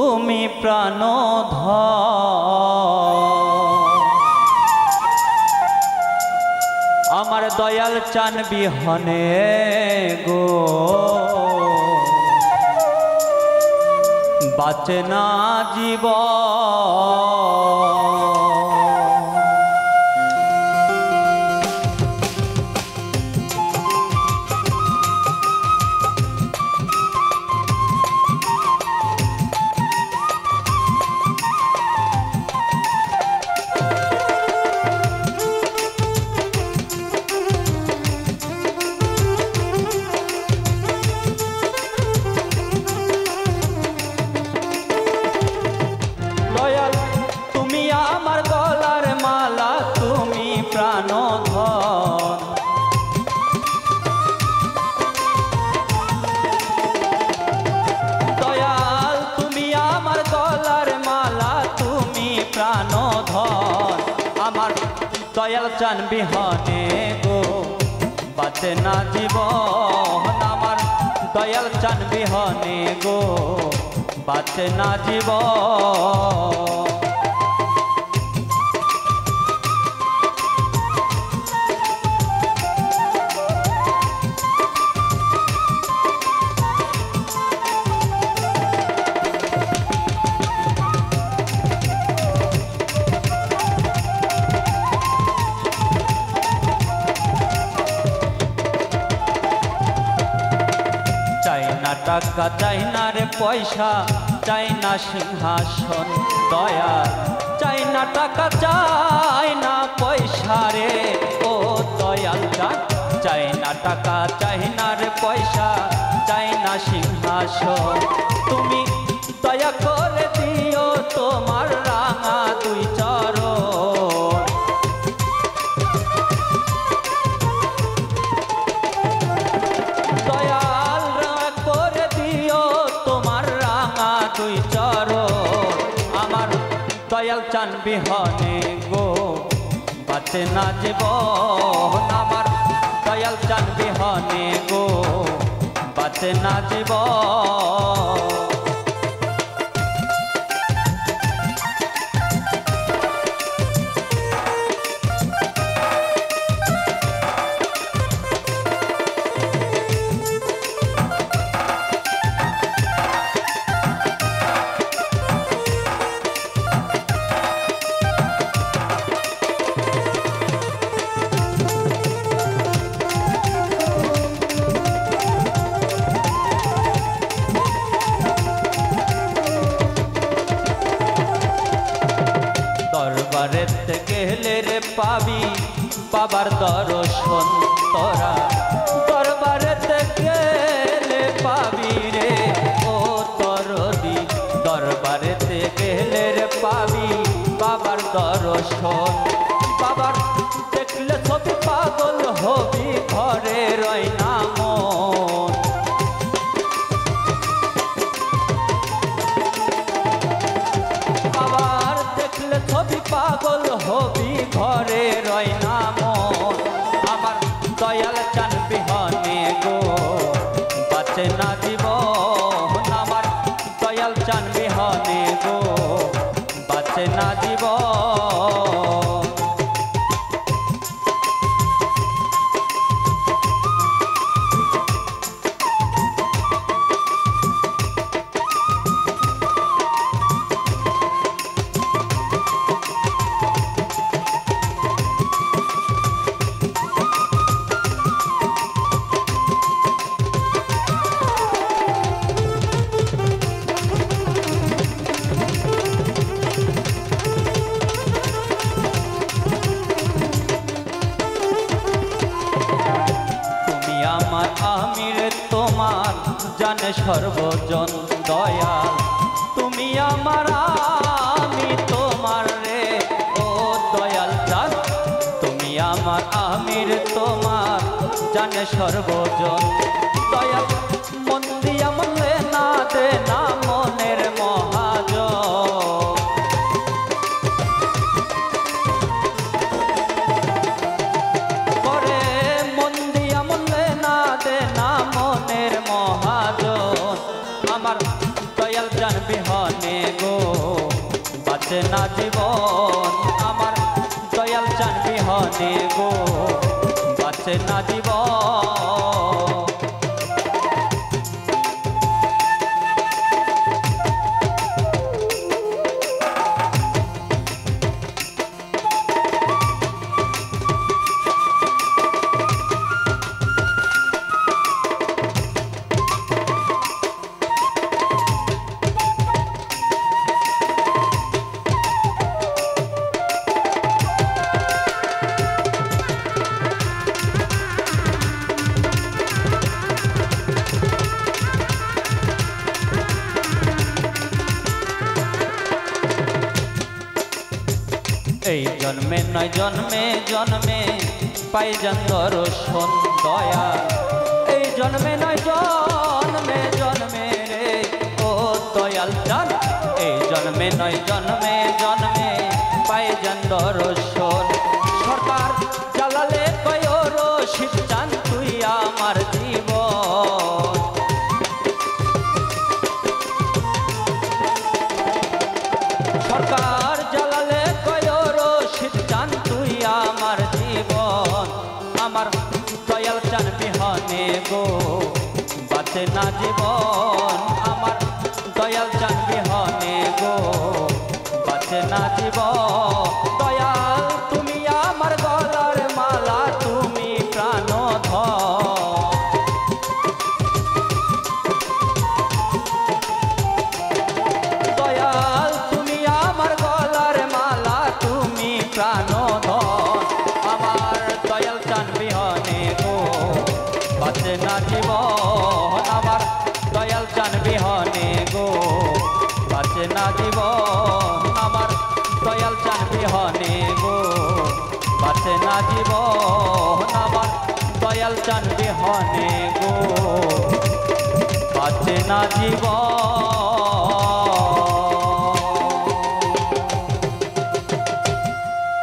তুমি প্রাণধন আমার দয়াল চান বিহনে গো বাঁচে না জীবন। আমার গলার মালা তুমি প্রাণধন দয়াল তুমি আমার গলার মালা তুমি প্রাণধন আমার দয়াল চান বিহনে গো বাঁচে না জীবন আমার দয়াল চান বিহনে গো বাঁচে না জীবন। চাই না টাকা চাই না রে পয়সা চাই না সিংহাসন দয়াল চাই না টাকা চাই না পয়সা রে ও দয়াল চাই না টাকা চাই না রে পয়সা চাই না সিংহাসন তুমি দয়া করে দিও তোমার রাঙা দুই চরণ দুই চরণ আমার দয়াল চান বিহনে গো বাঁচে না জীবন আমার দয়াল চান বিহনে গো বাঁচে না জীবন। দরবারেতে গেলে রে পাবি বাবার দর্শন তোরা দরবারেতে গেলে পাবি রে ও তরদি দরবারেতে গেলে রে পাবি বাবার দর্শন বাবার দেখলে ছবি পাগল হবি ঘরে রয় না মন ছবি পাগল হবি ঘরে রয় না মন আমার দয়াল চান বিহনে গো বাঁচে না জীবন আমার দয়াল চান বিহনে গো বাঁচে না জীবন। আমার আমির তোমার জানে সর্বজন দয়াল তুমি আমার আমি তোমার রে ও দয়াল চান তুমি আমার আমির তোমার জানে সর্বজন দয়াল মন দিয়া মনে না দে না মনের মহাজন করে মন দিয়া মনে না দে না মনের মহাজন আমার দয়াল জান বিহনে বিহনে গো বাঁচে না জীবন আমার দয়াল চান বিহনে গো বাঁচে না জীবন এই জন্মে নয় জন্মে জন্মে পাই যান দর্শন দয়া এই জন্মে নয় জন্মে জন্মে রে ও দয়াল চান এই জন্মে নয় জন্মে জন্মে পাই যান দর্শন সরকার জ্বালালে কয় রশিদ চান তুই আমার জীবন সরকার জ্বালালে চান তুই আমার জীবন আমার দয়াল চান বিহনে গো বাঁচে না জীবন আমার দয়াল চান বিহনে গো বাঁচে না জীবন দয়াল তুমি আমার গলার মালা তুমি প্রাণধন দয়াল তুমি আমার গলার মালা তুমি প্রাণধন আমার দয়াল চান বিহনে গো বাঁচে না জীবন আমার দয়াল চান বিহনে গো বাঁচে না জীবন আমার দয়াল চান বিহনে গো বাঁচে না জীবন আমার দয়াল চান বিহনে গো বাঁচে না জীবন।